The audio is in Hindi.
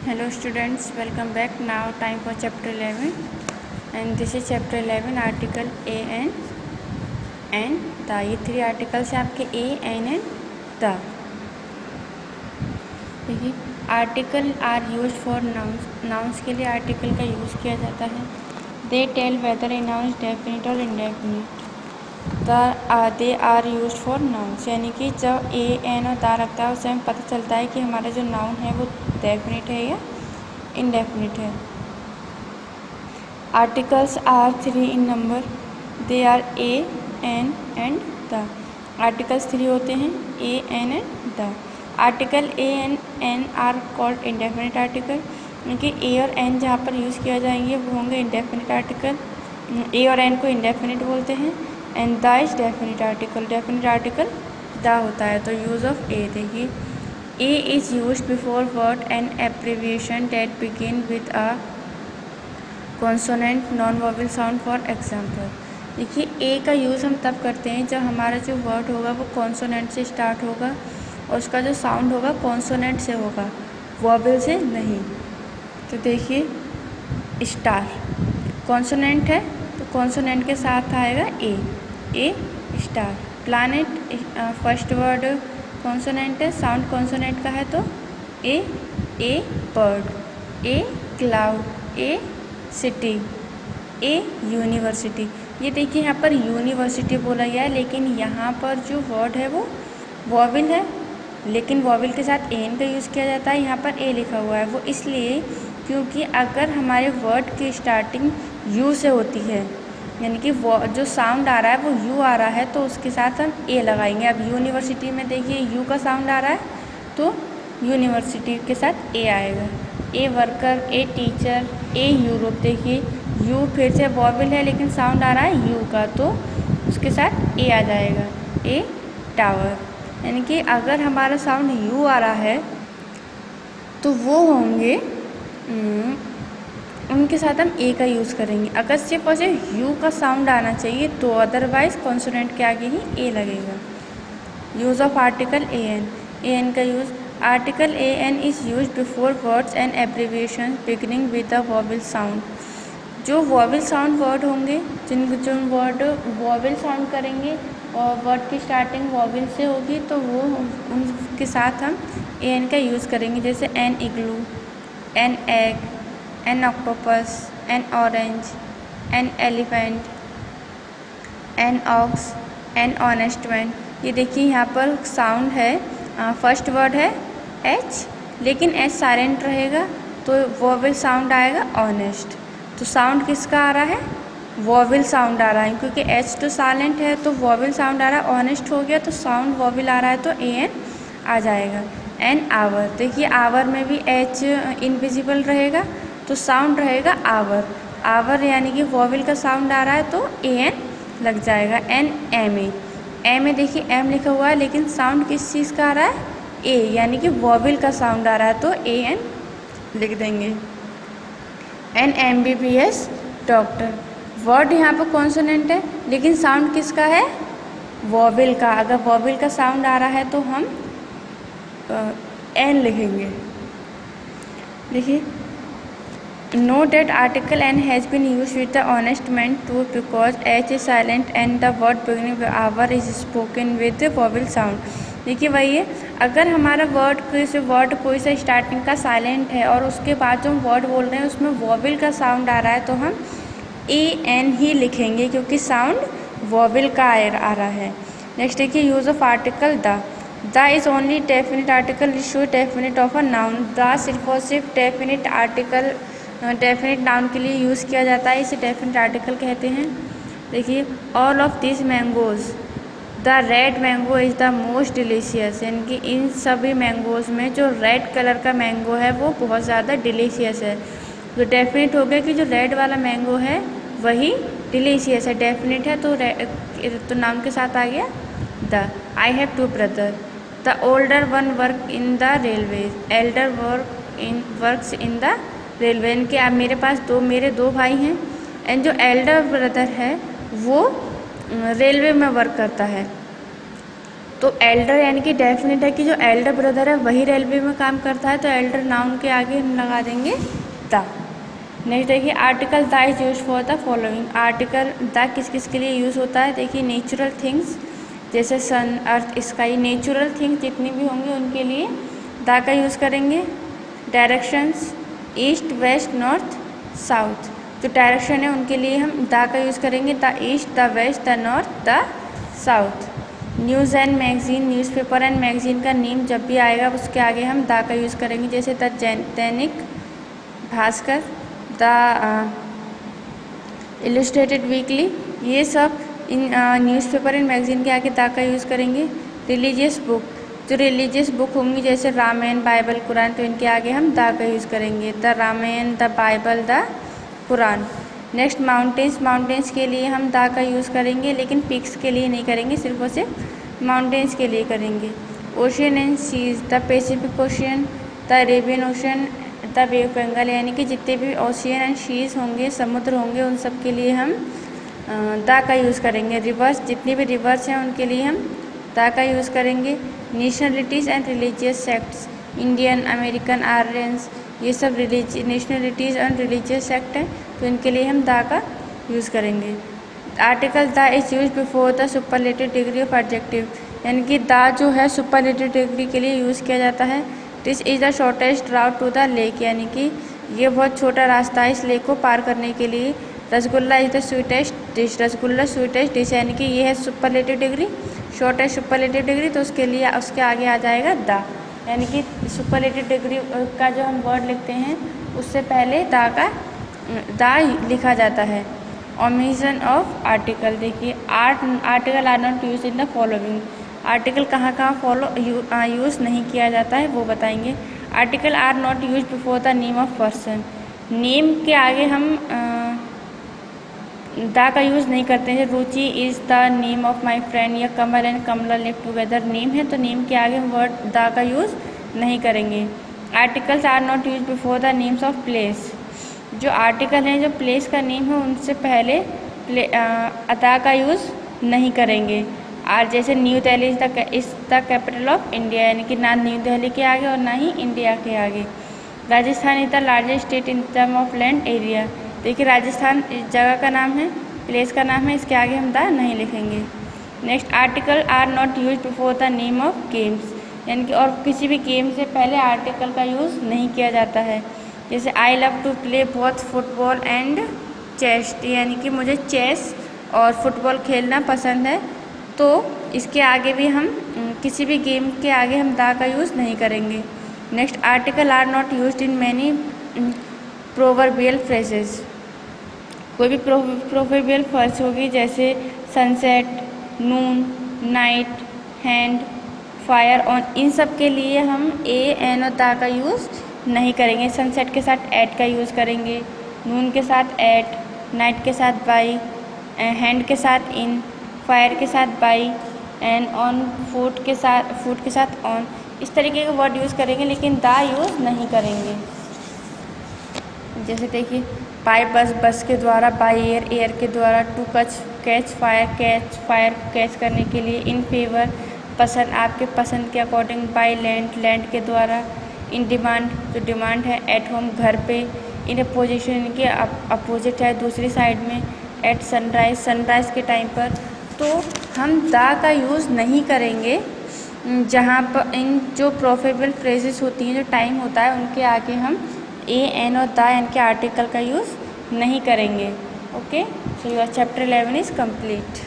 Hello students, welcome back. Now time for chapter 11 and this is chapter 11 article A and the. ये 3 आर्टिकल्स हैं आपके A, N and the. देखिए article are use for nouns के लिए आर्टिकल का यूज़ किया जाता है. They tell whether a noun definite और indefinite. They are use for nouns, यानी कि जब ए एन और दा रखता है उससे हमें पता चलता है कि हमारा जो नाउन है वो डेफिनिट है या इनडेफिनिट है. Articles are 3 in number. They are a an and the. Articles 3 होते हैं, a an and the. Article a an are called indefinite article, क्योंकि ए और एन जहाँ पर यूज़ किया जाएंगे वो होंगे इंडेफिनिट आर्टिकल. ए और एन को इंडेफिनिट बोलते हैं. And the is definite article. Definite article the होता है. तो यूज़ ऑफ ए देखिए, a is use before word and abbreviation that begin with a consonant non vowel sound. For example देखिए, ए का यूज़ हम तब करते हैं जब हमारा जो वर्ड होगा वो कॉन्सोनेंट से स्टार्ट होगा और उसका जो साउंड होगा कॉन्सोनेंट से होगा, वोवेल से नहीं. तो देखिए स्टार कॉन्सोनेंट है तो कॉन्सोनेंट के साथ आएगा a star. Planet first word consonant है, साउंड कॉन्सोनेंट का है तो a bird, a cloud, a city, a university. ये देखिए यहाँ पर यूनिवर्सिटी बोला गया है, लेकिन यहाँ पर जो वर्ड है वो वोवेल है, लेकिन वोवेल के साथ एन का यूज़ किया जाता है. यहाँ पर ए लिखा हुआ है, वो इसलिए क्योंकि अगर हमारे वर्ड की स्टार्टिंग यू से होती है, यानी कि वो जो साउंड आ रहा है वो यू आ रहा है, तो उसके साथ हम ए लगाएंगे. अब यूनिवर्सिटी में देखिए यू का साउंड आ रहा है तो यूनिवर्सिटी के साथ ए आएगा. A worker, a teacher, A Europe. देखिए यू फिर से वोवेल है लेकिन साउंड आ रहा है यू का, तो उसके साथ ए आ जाएगा. ए टावर, यानी कि अगर हमारा साउंड यू आ रहा है तो वो होंगे उनके साथ हम ए का यूज़ करेंगे. अगर सिर्फ और सिर्फ यू का साउंड आना चाहिए तो अदरवाइज कॉन्सोनेंट के आगे ही ए लगेगा. Use of article a an का use. Article a an is use before words and abbreviation beginning with the vowel sound. जो वोवेल साउंड वर्ड होंगे, जो वर्ड वोवेल साउंड करेंगे और वर्ड की स्टार्टिंग वोवेल से होगी तो वो उनके साथ हम ए एन का यूज़ करेंगे. जैसे an igloo, an egg, an octopus, an orange, an elephant, an ox, an honest man. ये देखिए यहाँ पर साउंड है, फर्स्ट वर्ड है एच, लेकिन एच साइलेंट रहेगा तो वोवेल साउंड आएगा ऑनेस्ट. तो साउंड किसका आ रहा है? वोवेल साउंड आ रहा है, क्योंकि एच तो साइलेंट है तो वोवेल साउंड आ रहा है. ऑनेस्ट हो गया तो साउंड वोवेल आ रहा है तो ए एन आ जाएगा. An hour. देखिए आवर में भी एच इनविजिबल रहेगा तो साउंड रहेगा आवर. आवर यानी कि वोवेल का साउंड आ रहा है तो ए एन लग जाएगा. An M A. M A देखिए एम लिखा हुआ है लेकिन साउंड किस चीज़ का आ रहा है? ए, यानी कि वोवेल का साउंड आ रहा है तो ए एन लिख देंगे. An M B B S doctor. Word यहाँ पर कॉन्सोनेंट है लेकिन साउंड किसका है? वोवेल का. अगर वोवेल का साउंड आ रहा है तो हम एन लिखेंगे. देखिए Note that article N has been used with the honest man too because H is silent and the word beginning with hour is spoken with the vowel sound. देखिए वही है, अगर हमारा वर्ड कोई सा स्टार्टिंग का साइलेंट है और उसके बाद जो हम वर्ड बोल रहे हैं उसमें वोवेल का साउंड आ रहा है तो हम ए एन ही लिखेंगे क्योंकि साउंड वोवेल का आ रहा है. नेक्स्ट देखिए use of article the. The is only definite article is show definite of a noun. The सिर्फ और सिर्फ डेफिनिट आर्टिकल डेफिनिट नाउन के लिए यूज़ किया जाता है, इसे डेफिनिट आर्टिकल कहते हैं. देखिए all of this mangoes the red mango is the most delicious. यानी कि इन सभी मैंगोज़ में जो रेड कलर का मैंगो है वो बहुत ज़्यादा डिलीशियस है. तो डेफिनिट हो गया कि जो रेड वाला मैंगो है वही डिलीशियस है, डेफिनिट है तो नाउन के साथ आ गया the. I have 2 brother. The older one work in the railway. Elder works in the railway. इनके अब मेरे पास मेरे 2 भाई हैं एंड जो एल्डर ब्रदर है वो रेलवे में वर्क करता है. तो एल्डर यानी कि डेफिनेट है कि जो एल्डर ब्रदर है वही रेलवे में काम करता है, तो एल्डर नाउन के आगे हम लगा देंगे द। नेक्स्ट देखिए article the is use for the following. Article the किस किस के लिए यूज़ होता है? देखिए नेचुरल थिंग्स जैसे sun, earth, sky, natural things जितनी भी होंगी उनके लिए द का यूज़ करेंगे। Directions east, west, north, south, जो डायरेक्शन है उनके लिए हम द का यूज़ करेंगे। The east, the west, the north, the south. News and magazine, newspaper and magazine का नेम जब भी आएगा उसके आगे हम द का यूज़ करेंगे, जैसे the Dainik Bhaskar, the illustrated weekly, ये सब इन न्यूज़पेपर एंड मैगज़ीन के आगे द का यूज़ करेंगे। रिलीजियस बुक, जो रिलीजियस बुक होंगी जैसे रामायण, बाइबल, कुरान, तो इनके आगे हम द का यूज़ करेंगे। The Ramayana, the Bible, the Quran. Next mountains, mountains के लिए हम द का यूज़ करेंगे, लेकिन पिक्स के लिए नहीं करेंगे, सिर्फ और सिर्फ माउंटेन्स के लिए करेंगे। Ocean and seas, the Pacific Ocean, the Arabian Ocean, the Bay of Bengal, यानी कि जितने भी ओशियन एंड सीज होंगे, समुद्र होंगे, उन सब के लिए हम द का यूज़ करेंगे। रिवर्स, जितनी भी रिवर्स हैं उनके लिए हम द का यूज़ करेंगे। Nationalities and religious sects, Indian, American, Aryans, ये सब नेशनलिटीज़ एंड रिलीजियस सेक्ट हैं, तो इनके लिए हम द का यूज़ करेंगे। Article the is use before the superlative degree of adjective, यानी कि द जो है सुपरलेटिव डिग्री के लिए यूज़ किया जाता है। This is the shortest route to the lake, यानी कि ये बहुत छोटा रास्ता है इस लेक को पार करने के लिए। Rasgulla is the sweetest dish, rasgulla sweetest dish, यानी कि ये है superlative degree, shortest superlative degree, तो उसके लिए उसके आगे आ जाएगा द, यानी कि सुपरलेटिव डिग्री का जो हम वर्ड लिखते हैं उससे पहले द लिखा जाता है। ओमिशन ऑफ आर्टिकल, देखिए article are not use in the following. Article कहाँ कहाँ यूज़ नहीं किया जाता है वो बताएंगे। Article are not use before the name of person, name के आगे हम द का यूज़ नहीं करते हैं। Ruchi is the name of my friend, या Kamal and Kamala live together, name है तो नेम के आगे हम वर्ड द का यूज़ नहीं करेंगे। Articles are not use before the names of place, जो आर्टिकल हैं जो प्लेस का नेम है उनसे पहले द का यूज़ नहीं करेंगे। और जैसे new Delhi is the capital of India, यानी कि ना न्यू दिल्ली के आगे और ना ही इंडिया के आगे। Rajasthan is the largest state in term of land area, देखिए राजस्थान इस जगह का नाम है, प्लेस का नाम है, इसके आगे हम द नहीं लिखेंगे। Next article are not use before the name of games, यानी कि और किसी भी गेम से पहले आर्टिकल का यूज़ नहीं किया जाता है। जैसे I love to play both football and chess, यानी कि मुझे चेस और फुटबॉल खेलना पसंद है, तो इसके आगे भी हम किसी भी गेम के आगे हम द का यूज़ नहीं करेंगे। Next article are not used in many proverbial phrases, कोई भी प्रोवर्बियल फ्रेज होगी जैसे sunset, noon, night, hand, fire, on, इन सब के लिए हम ए, एन और द का यूज़ नहीं करेंगे। सनसेट के साथ एट का यूज़ करेंगे, नून के साथ एट, नाइट के साथ बाई, हैंड के साथ इन, फायर के साथ बाई, एंड ऑन फूड के साथ ऑन, इस तरीके के वर्ड यूज़ करेंगे, लेकिन द यूज़ नहीं करेंगे। जैसे देखिए बाय बस, बस के द्वारा, बाय एयर, एयर के द्वारा, टू कैच फायर कैच करने के लिए, इन फेवर पसंद, आपके पसंद के अकॉर्डिंग, बाय लैंड, लैंड के द्वारा, इन डिमांड, जो डिमांड है, एट होम घर पे, इन अपोजिशन, इनके अपोजिट है दूसरी साइड में, एट सनराइज, सनराइज़ के टाइम पर, तो हम द का यूज़ नहीं करेंगे। जहाँ पर इन जो प्रोफेबल फ्रेजेस होती हैं, जो टाइम होता है, उनके आगे हम ए, एन और द यानी के आर्टिकल का यूज़ नहीं करेंगे। Okay, so your chapter 11 is complete.